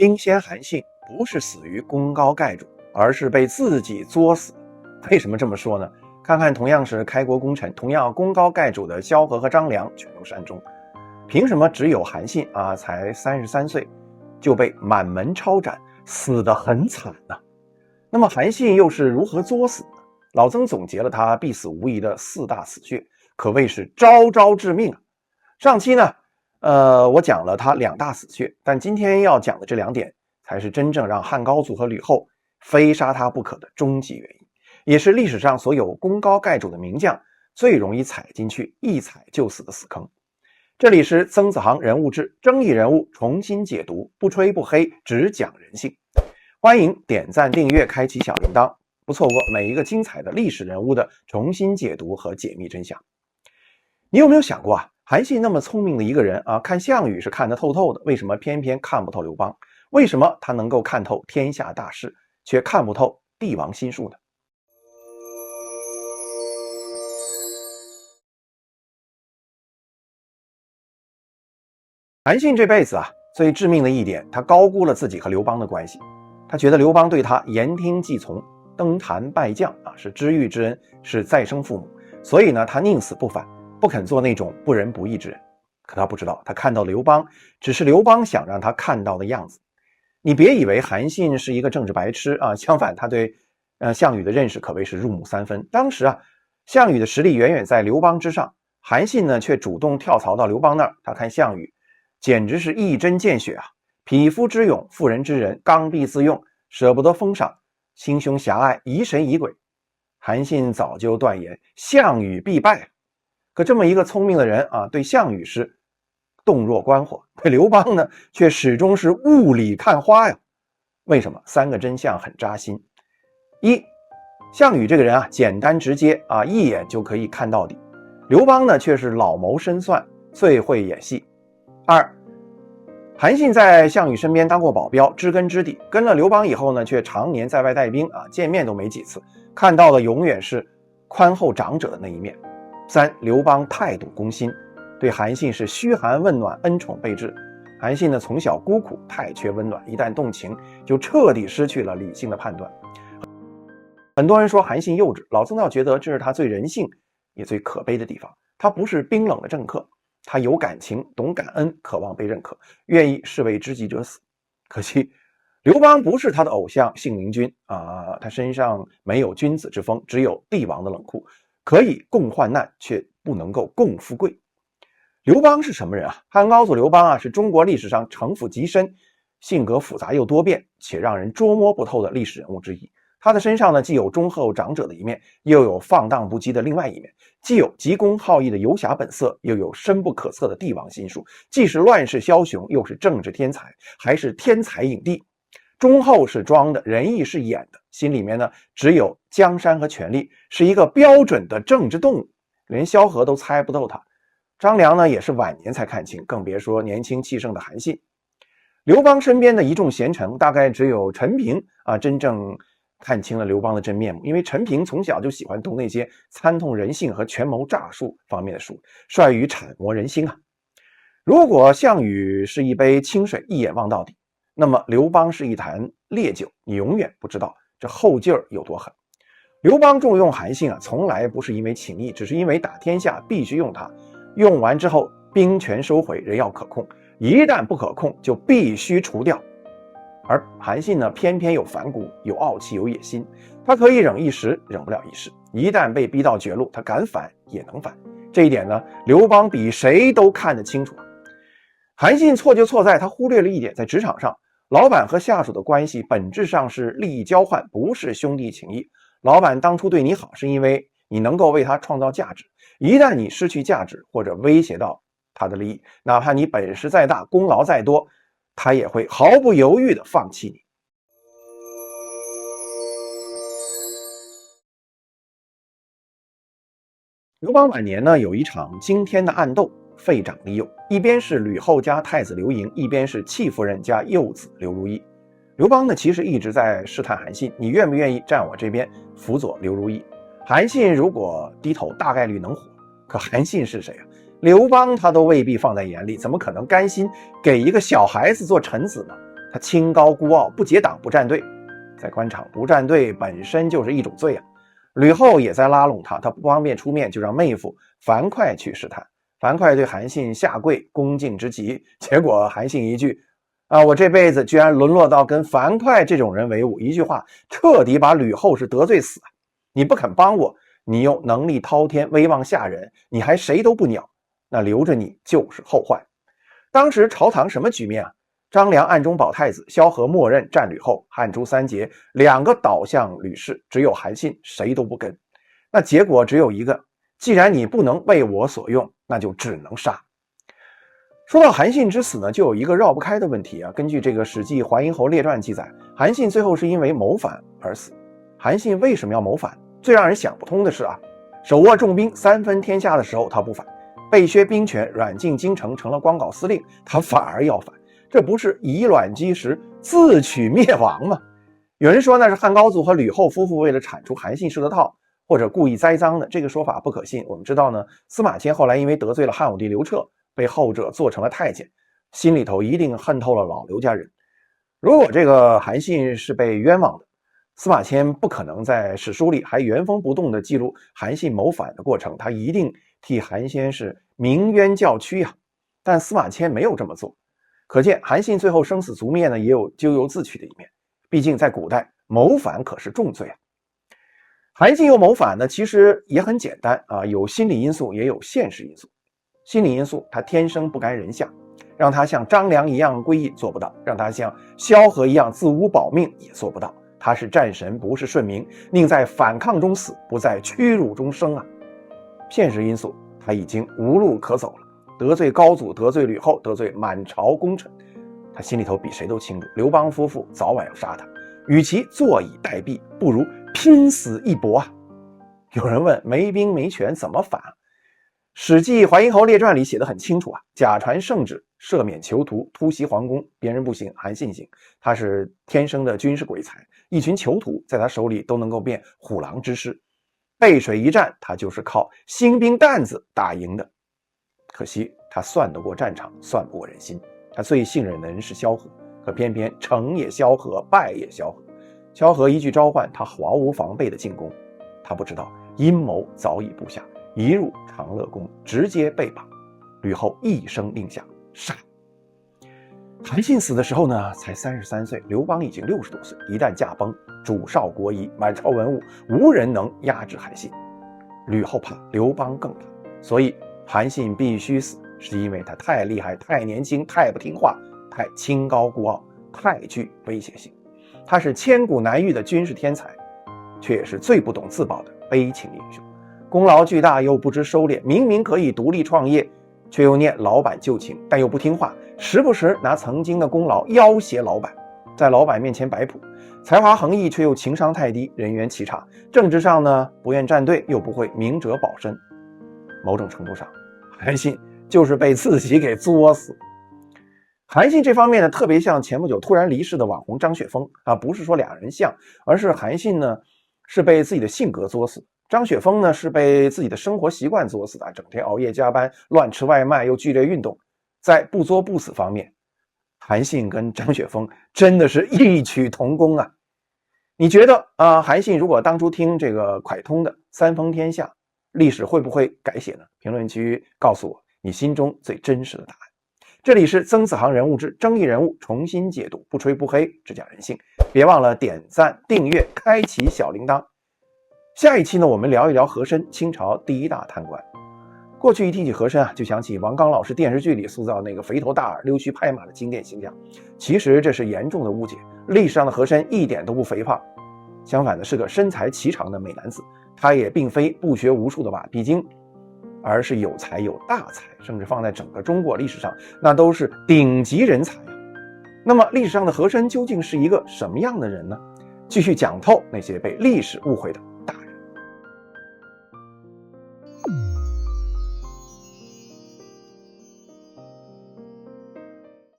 兵仙韩信不是死于功高盖主，而是被自己作死。为什么这么说呢？看看同样是开国功臣，同样功高盖主的萧何和张良全都善终，凭什么只有韩信才33岁就被满门抄斩，死得很惨呢？那么韩信又是如何作死呢？老曾总结了他必死无疑的4大死穴，可谓是招招致命啊。上期呢我讲了他2大死穴，但今天要讲的这2点才是真正让汉高祖和吕后非杀他不可的终极原因，也是历史上所有功高盖主的名将最容易踩进去一踩就死的死坑。这里是曾子航人物志，争议人物重新解读，不吹不黑，只讲人性。欢迎点赞订阅，开启小铃铛，不错过每一个精彩的历史人物的重新解读和解密真相。你有没有想过韩信那么聪明的一个人看项羽是看得透透的，为什么偏偏看不透刘邦？为什么他能够看透天下大事，却看不透帝王心术呢？韩信这辈子最致命的一点，他高估了自己和刘邦的关系。他觉得刘邦对他言听计从，登坛拜将是知遇之恩，是再生父母，所以呢，他宁死不反，不肯做那种不仁不义之人。可他不知道，他看到刘邦只是刘邦想让他看到的样子。你别以为韩信是一个政治白痴相反他对项羽的认识可谓是入木三分。当时项羽的实力远远在刘邦之上，韩信呢却主动跳槽到刘邦那儿。他看项羽简直是一针见血匹夫之勇，妇人之仁，刚愎自用，舍不得封赏，心胸狭隘，疑神疑鬼。韩信早就断言项羽必败。可这么一个聪明的人对项羽是洞若观火，对刘邦呢却始终是雾里看花呀。为什么？3个真相很扎心。一，项羽这个人简单直接一眼就可以看到底。刘邦呢却是老谋深算，最会演戏。2，韩信在项羽身边当过保镖，知根知底，跟了刘邦以后呢却常年在外带兵见面都没几次，看到的永远是宽厚长者的那一面。3，刘邦太懂攻心，对韩信是嘘寒问暖，恩宠备至。韩信呢从小孤苦，太缺温暖，一旦动情就彻底失去了理性的判断。很多人说韩信幼稚，老曾倒觉得这是他最人性也最可悲的地方。他不是冰冷的政客，他有感情，懂感恩，渴望被认可，愿意士为知己者死。可惜刘邦不是他的偶像信陵君他身上没有君子之风，只有帝王的冷酷，可以共患难，却不能够共富贵。刘邦是什么人汉高祖刘邦是中国历史上城府极深，性格复杂又多变，且让人捉摸不透的历史人物之一。他的身上呢，既有忠厚长者的一面，又有放荡不羁的另外一面，既有急公好义的游侠本色，又有深不可测的帝王心术，既是乱世枭雄，又是政治天才，还是天才影帝。忠厚是装的，仁义是演的，心里面呢只有江山和权力，是一个标准的政治动物，连萧何都猜不透他。张良呢也是晚年才看清，更别说年轻气盛的韩信。刘邦身边的一众贤臣，大概只有陈平真正看清了刘邦的真面目，因为陈平从小就喜欢读那些参透人性和权谋诈术方面的书，善于揣摩人心如果项羽是一杯清水，一眼望到底，那么刘邦是一坛烈酒，你永远不知道这后劲儿有多狠。刘邦重用韩信从来不是因为情义，只是因为打天下必须用他，用完之后兵权收回，人要可控，一旦不可控就必须除掉。而韩信呢偏偏有反骨，有傲气，有野心，他可以忍一时，忍不了一世，一旦被逼到绝路，他敢反也能反。这一点呢刘邦比谁都看得清楚。韩信错就错在他忽略了一点，在职场上老板和下属的关系本质上是利益交换，不是兄弟情谊。老板当初对你好是因为你能够为他创造价值，一旦你失去价值或者威胁到他的利益，哪怕你本事再大，功劳再多，他也会毫不犹豫地放弃你。刘邦晚年呢有一场惊天的暗斗，废长立幼，一边是吕后家太子刘盈，一边是戚夫人家幼子刘如意。刘邦呢其实一直在试探韩信，你愿不愿意站我这边辅佐刘如意？韩信如果低头，大概率能活。可韩信是谁刘邦他都未必放在眼里，怎么可能甘心给一个小孩子做臣子呢？他清高孤傲，不结党不站队，在官场不站队本身就是一种罪啊。吕后也在拉拢他，他不方便出面，就让妹夫樊哙去试探。樊哙对韩信下跪恭敬之极，结果韩信一句我这辈子居然沦落到跟樊哙这种人为伍，一句话彻底把吕后是得罪死啊！你不肯帮我，你又能力滔天，威望吓人，你还谁都不鸟，那留着你就是后患。当时朝堂什么局面啊？张良暗中保太子，萧何默认战吕后，汉朱三杰两个倒向吕氏，只有韩信谁都不跟。那结果只有一个，既然你不能为我所用，那就只能杀。说到韩信之死呢，就有一个绕不开的问题啊。根据这个《史记·淮阴侯列传》记载，韩信最后是因为谋反而死。韩信为什么要谋反？最让人想不通的是手握重兵三分天下的时候他不反，被削兵权软禁京城成了光稿司令，他反而要反，这不是以卵击石自取灭亡吗？有人说那是汉高祖和吕后夫妇为了铲除韩信设的套，或者故意栽赃的，这个说法不可信。我们知道呢，司马迁后来因为得罪了汉武帝刘彻，被后者做成了太监，心里头一定恨透了老刘家人。如果这个韩信是被冤枉的，司马迁不可能在史书里还原封不动地记录韩信谋反的过程，他一定替韩先是鸣冤叫屈啊。但司马迁没有这么做，可见韩信最后生死族灭呢，也有咎由自取的一面。毕竟在古代谋反可是重罪啊。韩信又谋反呢，其实也很简单有心理因素，也有现实因素。心理因素，他天生不甘人下，让他像张良一样归义做不到，让他像萧何一样自污保命也做不到。他是战神，不是顺民，宁在反抗中死，不在屈辱中生啊。现实因素，他已经无路可走了，得罪高祖，得罪吕后，得罪满朝功臣，他心里头比谁都清楚，刘邦夫妇早晚要杀他，与其坐以待毙，不如拼死一搏啊。有人问，没兵没权怎么反啊？史记《淮阴侯列传》里写得很清楚假传圣旨，赦免囚徒，突袭皇宫，别人不行，韩信行。他是天生的军事鬼才，一群囚徒在他手里都能够变虎狼之师。背水一战，他就是靠新兵蛋子打赢的。可惜他算得过战场，算不过人心。他最信任的人是萧何，可偏偏成也萧何，败也萧何。萧何一句召唤，他毫无防备的进攻。他不知道阴谋早已布下，一入长乐宫，直接被绑。吕后一声令下，杀。韩信死的时候呢，才33岁，刘邦已经60多岁。一旦驾崩，主少国疑，满朝文武无人能压制韩信。吕后怕，刘邦更怕，所以韩信必须死，是因为他太厉害、太年轻、太不听话、太清高孤傲、太具威胁性。他是千古难遇的军事天才，却也是最不懂自保的悲情英雄。功劳巨大又不知收敛，明明可以独立创业，却又念老板旧情，但又不听话，时不时拿曾经的功劳要挟老板，在老板面前摆谱。才华横溢却又情商太低，人缘奇差。政治上呢，不愿站队，又不会明哲保身。某种程度上，韩信就是被自己给作死。韩信这方面呢，特别像前不久突然离世的网红张雪峰不是说俩人像，而是韩信呢是被自己的性格作死，张雪峰呢是被自己的生活习惯作死的，整天熬夜加班，乱吃外卖，又剧烈运动。在不作不死方面，韩信跟张雪峰真的是异曲同工啊。你觉得韩信如果当初听这个蒯通的三封天下，历史会不会改写呢？评论区告诉我你心中最真实的答案。这里是曾子航人物志，争议人物重新解读，不吹不黑，只讲人性。别忘了点赞、订阅、开启小铃铛。下一期呢，我们聊一聊和珅，清朝第一大贪官。过去一提起和珅就想起王刚老师电视剧里塑造那个肥头大耳、溜须拍马的经典形象。其实这是严重的误解，历史上的和珅一点都不肥胖，相反的是个身材颀长的美男子。他也并非不学无术的瓦必精，而是有才有大才，甚至放在整个中国历史上，那都是顶级人才那么历史上的和珅究竟是一个什么样的人呢？继续讲透那些被历史误会的